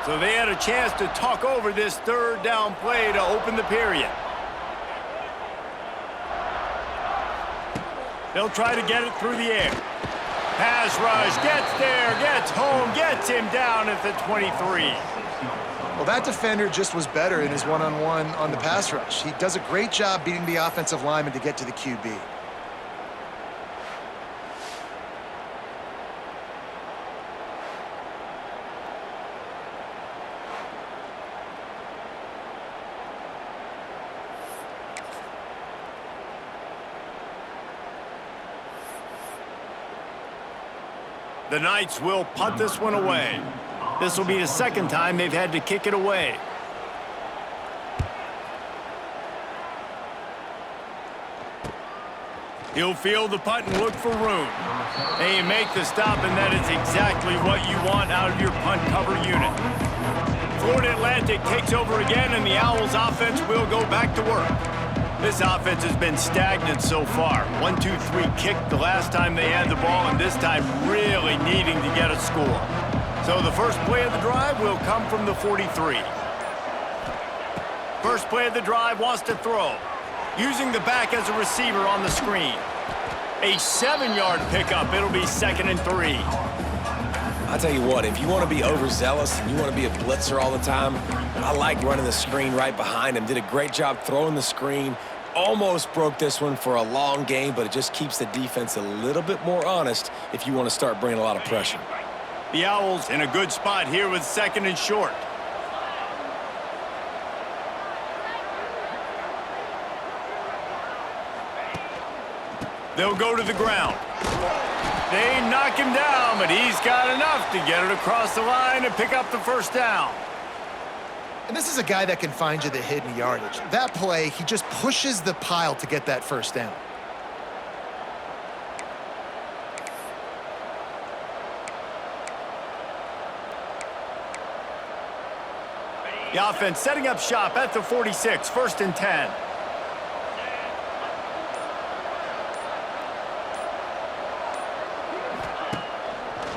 So they had a chance to talk over this third down play to open the period. They'll try to get it through the air. Pass rush, gets there, gets home, gets him down at the 23. Well, that defender just was better in his one-on-one on the pass rush. He does a great job beating the offensive lineman to get to the QB. The Knights will punt this one away. This will be the second time they've had to kick it away. He'll field the punt and look for room. They make the stop, and that is exactly what you want out of your punt cover unit. Florida Atlantic takes over again, and the Owls offense will go back to work. This offense has been stagnant so far. 1-2-3 kick the last time they had the ball, and this time really needing to get a score. So the first play of the drive will come from the 43. First play of the drive wants to throw. Using the back as a receiver on the screen. A 7-yard pickup. It'll be 2nd and 3. I'll tell you what, if you want to be overzealous and you want to be a blitzer all the time, I like running the screen right behind him. Did a great job throwing the screen. Almost broke this one for a long game, but it just keeps the defense a little bit more honest if you want to start bringing a lot of pressure. The Owls in a good spot here with 2nd and short. They'll go to the ground. They knock him down, but he's got enough to get it across the line and pick up the first down. And this is a guy that can find you the hidden yardage. That play, he just pushes the pile to get that first down. The offense setting up shop at the 46, 1st and 10.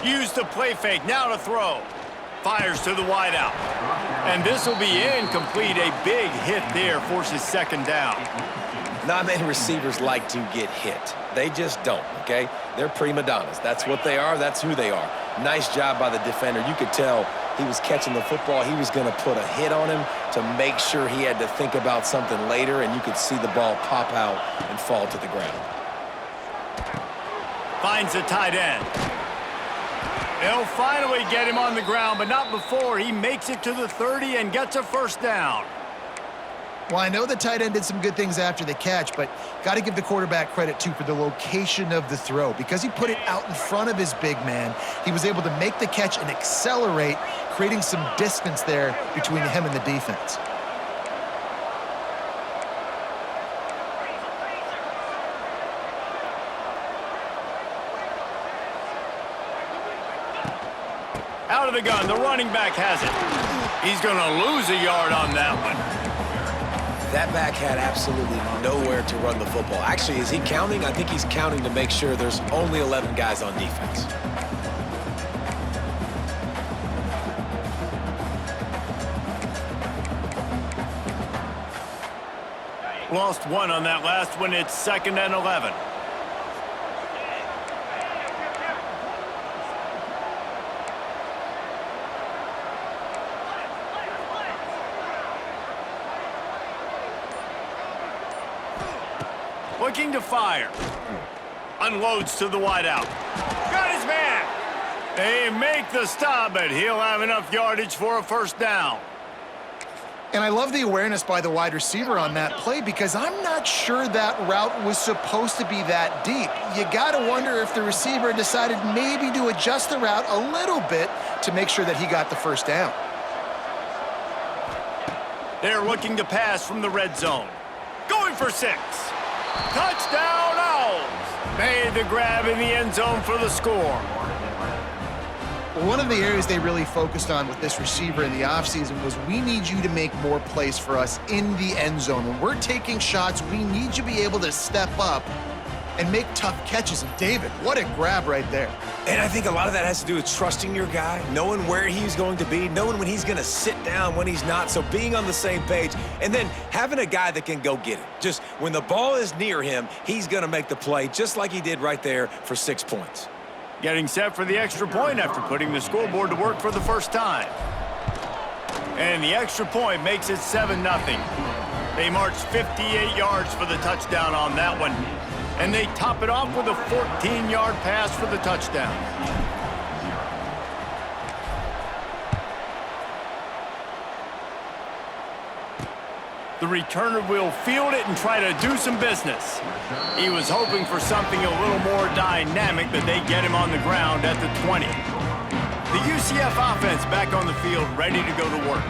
Use the play fake, now to throw. Fires to the wideout. And this will be incomplete. A big hit there forces 2nd down. Not many receivers like to get hit. They just don't, okay? They're prima donnas. That's what they are. That's who they are. Nice job by the defender. You could tell he was catching the football. He was going to put a hit on him to make sure he had to think about something later, and you could see the ball pop out and fall to the ground. Finds the tight end. They'll finally get him on the ground, but not before he makes it to the 30 and gets a first down. Well, I know the tight end did some good things after the catch, but got to give the quarterback credit, too, for the location of the throw. Because he put it out in front of his big man, he was able to make the catch and accelerate, creating some distance there between him and the defense. Out of the gun, the running back has it. He's going to lose a yard on that one. That back had absolutely nowhere to run the football. Actually, is he counting? I think he's counting to make sure there's only 11 guys on defense. Lost one on that last one. It's 2nd and 11. Looking to fire. Unloads to the wideout. Got his man. They make the stop, but he'll have enough yardage for a first down. And I love the awareness by the wide receiver on that play because I'm not sure that route was supposed to be that deep. You got to wonder if the receiver decided maybe to adjust the route a little bit to make sure that he got the first down. They're looking to pass from the red zone. Going for 6. Touchdown, Owls! Made the grab in the end zone for the score. One of the areas they really focused on with this receiver in the offseason was we need you to make more plays for us in the end zone. When we're taking shots, we need you to be able to step up and make tough catches. And David, what a grab right there. And I think a lot of that has to do with trusting your guy, knowing where he's going to be, knowing when he's going to sit down, when he's not, so being on the same page, and then having a guy that can go get it. Just when the ball is near him, he's going to make the play, just like he did right there for 6 points. Getting set for the extra point after putting the scoreboard to work for the first time. And the extra point makes it 7-0. They marched 58 yards for the touchdown on that one. And they top it off with a 14-yard pass for the touchdown. The returner will field it and try to do some business. He was hoping for something a little more dynamic, but they get him on the ground at the 20. The UCF offense back on the field, ready to go to work.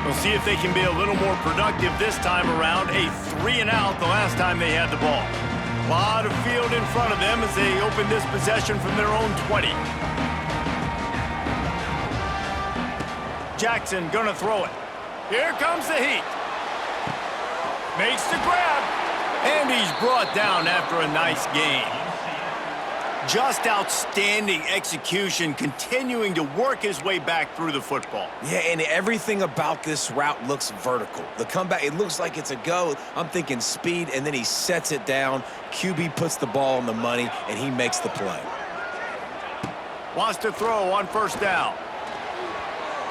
We'll see if they can be a little more productive this time around. A 3-and-out the last time they had the ball. A lot of field in front of them as they open this possession from their own 20. Jackson gonna throw it. Here comes the heat. Makes the grab. And he's brought down after a nice gain. Just outstanding execution, continuing to work his way back through the football. Yeah, and everything about this route looks vertical. The comeback, it looks like it's a go. I'm thinking speed, and then he sets it down. QB puts the ball on the money, and he makes the play. Wants to throw on first down.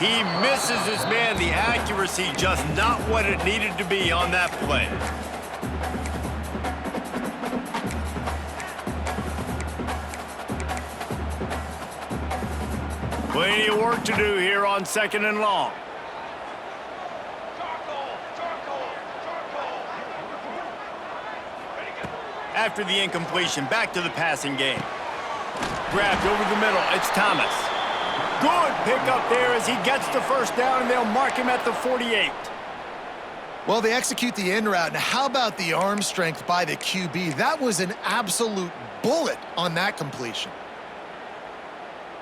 He misses his man. The accuracy just not what it needed to be on that play. Plenty of work to do here on 2nd and long. After the incompletion, back to the passing game. Grabbed over the middle. It's Thomas. Good pickup there as he gets the first down, and they'll mark him at the 48. Well, they execute the in route. Now, how about the arm strength by the QB? That was an absolute bullet on that completion.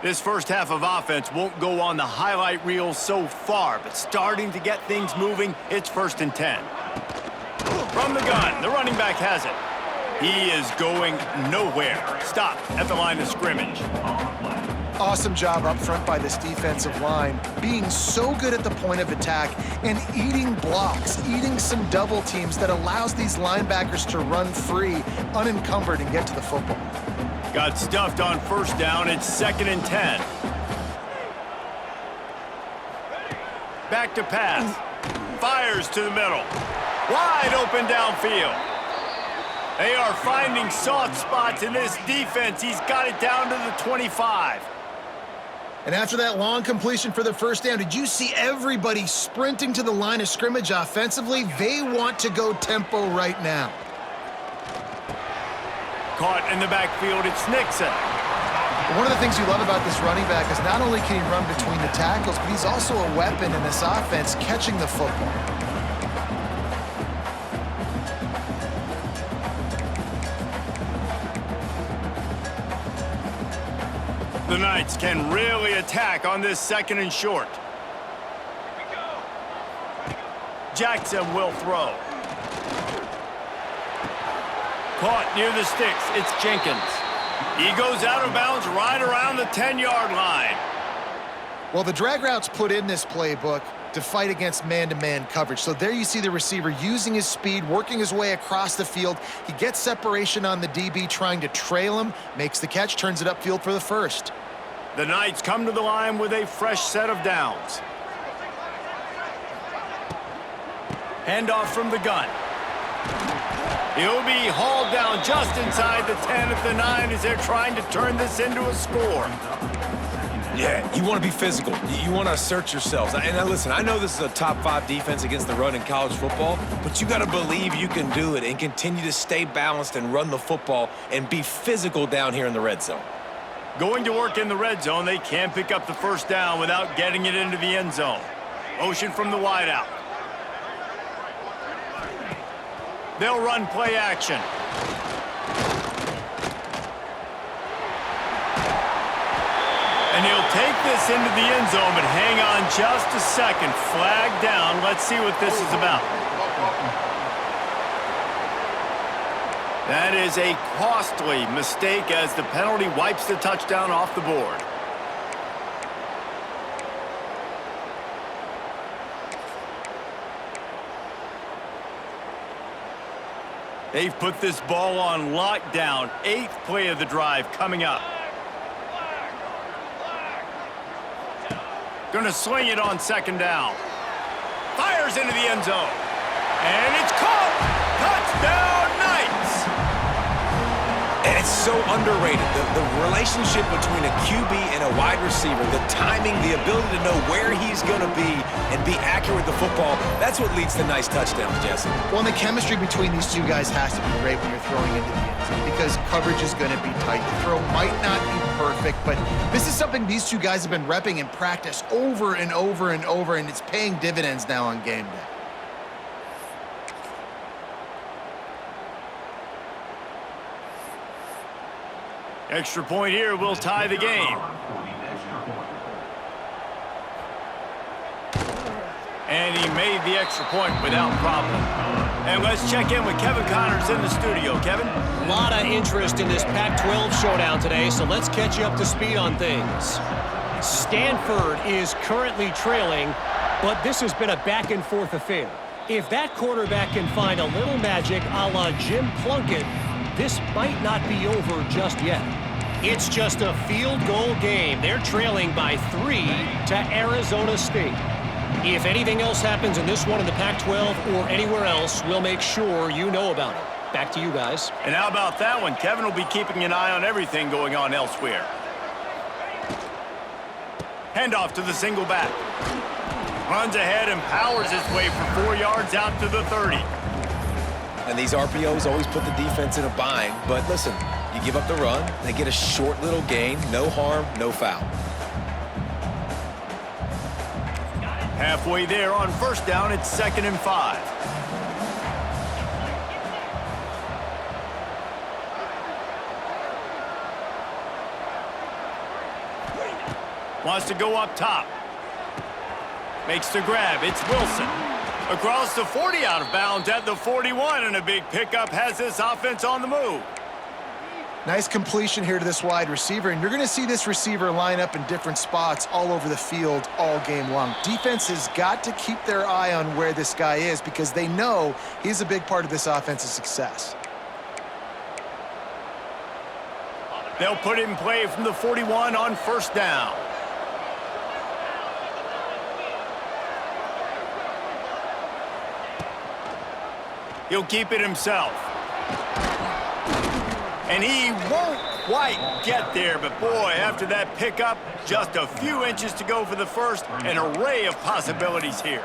This first half of offense won't go on the highlight reel so far, but starting to get things moving, it's 1st and 10. From the gun, the running back has it. He is going nowhere. Stop at the line of scrimmage. Awesome job up front by this defensive line, being so good at the point of attack and eating blocks, eating some double teams that allows these linebackers to run free, unencumbered, and get to the football. Got stuffed on first down. It's 2nd and 10. Back to pass. Fires to the middle. Wide open downfield. They are finding soft spots in this defense. He's got it down to the 25. And after that long completion for the first down, did you see everybody sprinting to the line of scrimmage offensively? They want to go tempo right now. Caught in the backfield, it's Nixon. One of the things you love about this running back is not only can he run between the tackles, but he's also a weapon in this offense catching the football. The Knights can really attack on this 2nd and short. Jackson will throw. Caught near the sticks. It's Jenkins. He goes out of bounds right around the 10-yard line. Well, the drag routes put in this playbook to fight against man-to-man coverage. So there you see the receiver using his speed, working his way across the field. He gets separation on the DB, trying to trail him, makes the catch, turns it upfield for the first. The Knights come to the line with a fresh set of downs. Handoff from the gun. He'll be hauled down just inside the 10 at the 9 as they're trying to turn this into a score. Yeah, you want to be physical. You want to assert yourselves. And now listen, I know this is a top 5 defense against the run in college football, but you got to believe you can do it and continue to stay balanced and run the football and be physical down here in the red zone. Going to work in the red zone, they can't pick up the first down without getting it into the end zone. Motion from the wideout. They'll run play action. And he'll take this into the end zone, but hang on just a second. Flag down. Let's see what this is about. That is a costly mistake as the penalty wipes the touchdown off the board. They've put this ball on lockdown. 8th play of the drive coming up. Gonna swing it on 2nd down. Fires into the end zone. And it's caught! Touchdown, Knights! And it's so underrated. The relationship between a QB and a wide receiver, the timing, the ability to know where he's going to be and be accurate with the football, that's what leads to nice touchdowns, Jesse. Well, and the chemistry between these two guys has to be great when you're throwing into the end zone because coverage is going to be tight. The throw might not be perfect, but this is something these two guys have been repping in practice over and over and over, and it's paying dividends now on game day. Extra point here will tie the game. And he made the extra point without problem. And let's check in with Kevin Connors in the studio. Kevin? A lot of interest in this Pac-12 showdown today, so let's catch you up to speed on things. Stanford is currently trailing, but this has been a back-and-forth affair. If that quarterback can find a little magic a la Jim Plunkett, this might not be over just yet. It's just a field goal game. They're trailing by 3 to Arizona State. If anything else happens in this one in the Pac-12 or anywhere else, we'll make sure you know about it. Back to you guys. And how about that one? Kevin will be keeping an eye on everything going on elsewhere. Handoff to the single back. Runs ahead and powers his way for 4 yards out to the 30. And these RPOs always put the defense in a bind. But listen, you give up the run, they get a short little gain, no harm, no foul. Halfway there on 1st down, it's 2nd and 5. Wants to go up top. Makes the grab. It's Wilson. Across the 40, out of bounds at the 41, and a big pickup has this offense on the move. Nice completion here to this wide receiver, and you're going to see this receiver line up in different spots all over the field all game long. Defense has got to keep their eye on where this guy is because they know he's a big part of this offense's success. They'll put it in play from the 41 on 1st down. He'll keep it himself. And he won't quite get there, but boy, after that pickup, just a few inches to go for the first, an array of possibilities here.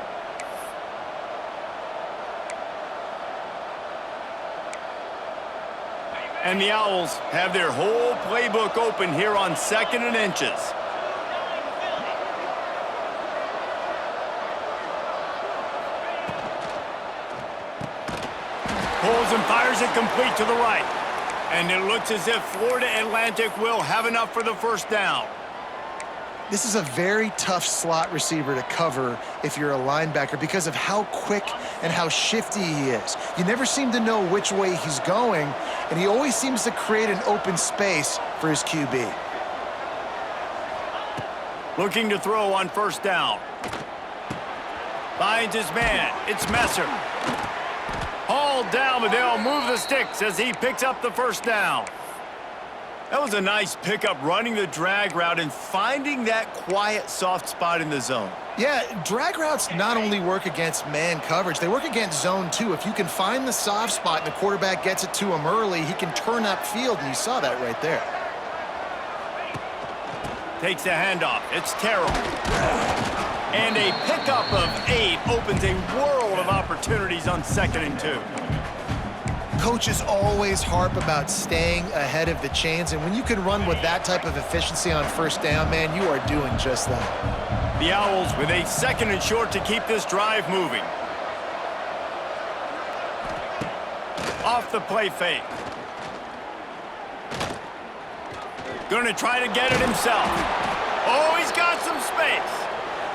And the Owls have their whole playbook open here on 2nd and inches. Pulls and fires it complete to the right. And it looks as if Florida Atlantic will have enough for the 1st down. This is a very tough slot receiver to cover if you're a linebacker because of how quick and how shifty he is. You never seem to know which way he's going, and he always seems to create an open space for his QB. Looking to throw on 1st down. Finds his man. It's Messer. Hauled down, but they'll move the sticks as he picks up the 1st down. That was a nice pickup, running the drag route and finding that quiet, soft spot in the zone. Yeah, drag routes not only work against man coverage, they work against zone too. If you can find the soft spot and the quarterback gets it to him early, he can turn upfield, and you saw that right there. Takes the handoff. It's Terrell. And a pickup of 8 opens a world of opportunities on 2nd and 2. Coaches always harp about staying ahead of the chains, and when you can run with that type of efficiency on 1st down, man, you are doing just that. The Owls with a 2nd and short to keep this drive moving. Off the play fake. Gonna try to get it himself. Oh, he's got some space.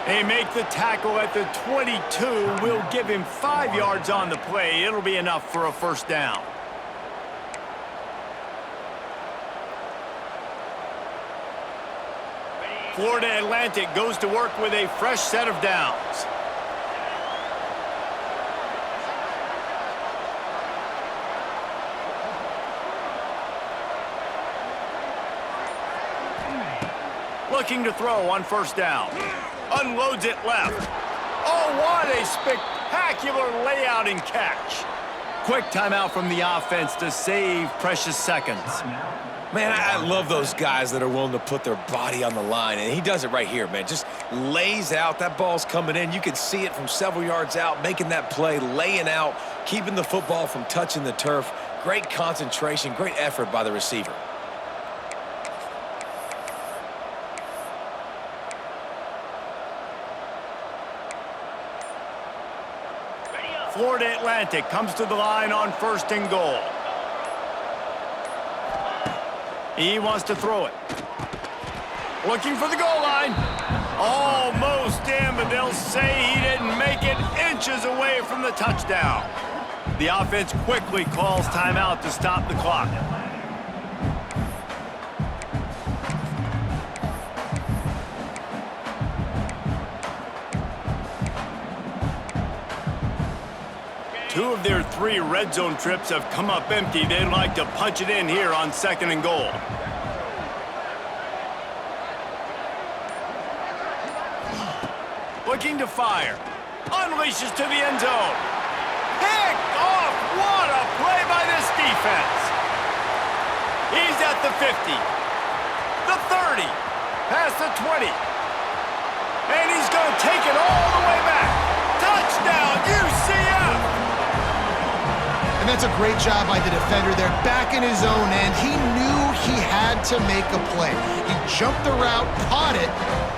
They make the tackle at the 22. Will give him 5 yards on the play. It'll be enough for a 1st down. Florida Atlantic goes to work with a fresh set of downs. Looking to throw on first down. Unloads it left. Oh, what a spectacular layout and catch. Quick timeout from the offense to save precious seconds. Man, I love those guys that are willing to put their body on the line, and he does it right here, man. Just lays out. That ball's coming in. You can see it from several yards out, making that play, laying out, keeping the football from touching the turf. Great concentration, great effort by the receiver. Florida Atlantic comes to the line on first and goal. He wants to throw it. Looking for the goal line. Almost in, but they'll say he didn't make it, inches away from the touchdown. The offense quickly calls timeout to stop the clock. Two of their 3 red zone trips have come up empty. They'd like to punch it in here on second and goal. Looking to fire. Unleashes to the end zone. Picked off. What a play by this defense. He's at the 50. The 30. Past the 20. And he's going to take it all the way back. Touchdown, UCF! And that's a great job by the defender there, back in his own end. He knew he had to make a play. He jumped the route, caught it,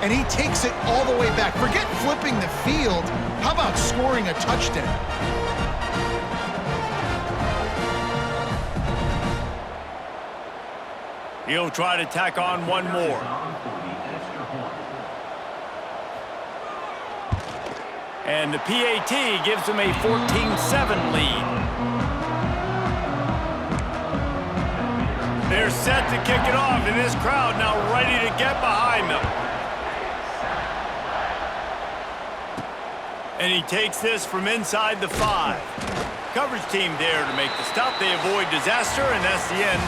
and he takes it all the way back. Forget flipping the field. How about scoring a touchdown? He'll try to tack on one more. And the PAT gives him a 14-7 lead. They're set to kick it off, and this crowd now ready to get behind them. And he takes this from inside the 5. Coverage team there to make the stop. They avoid disaster, and that's the end.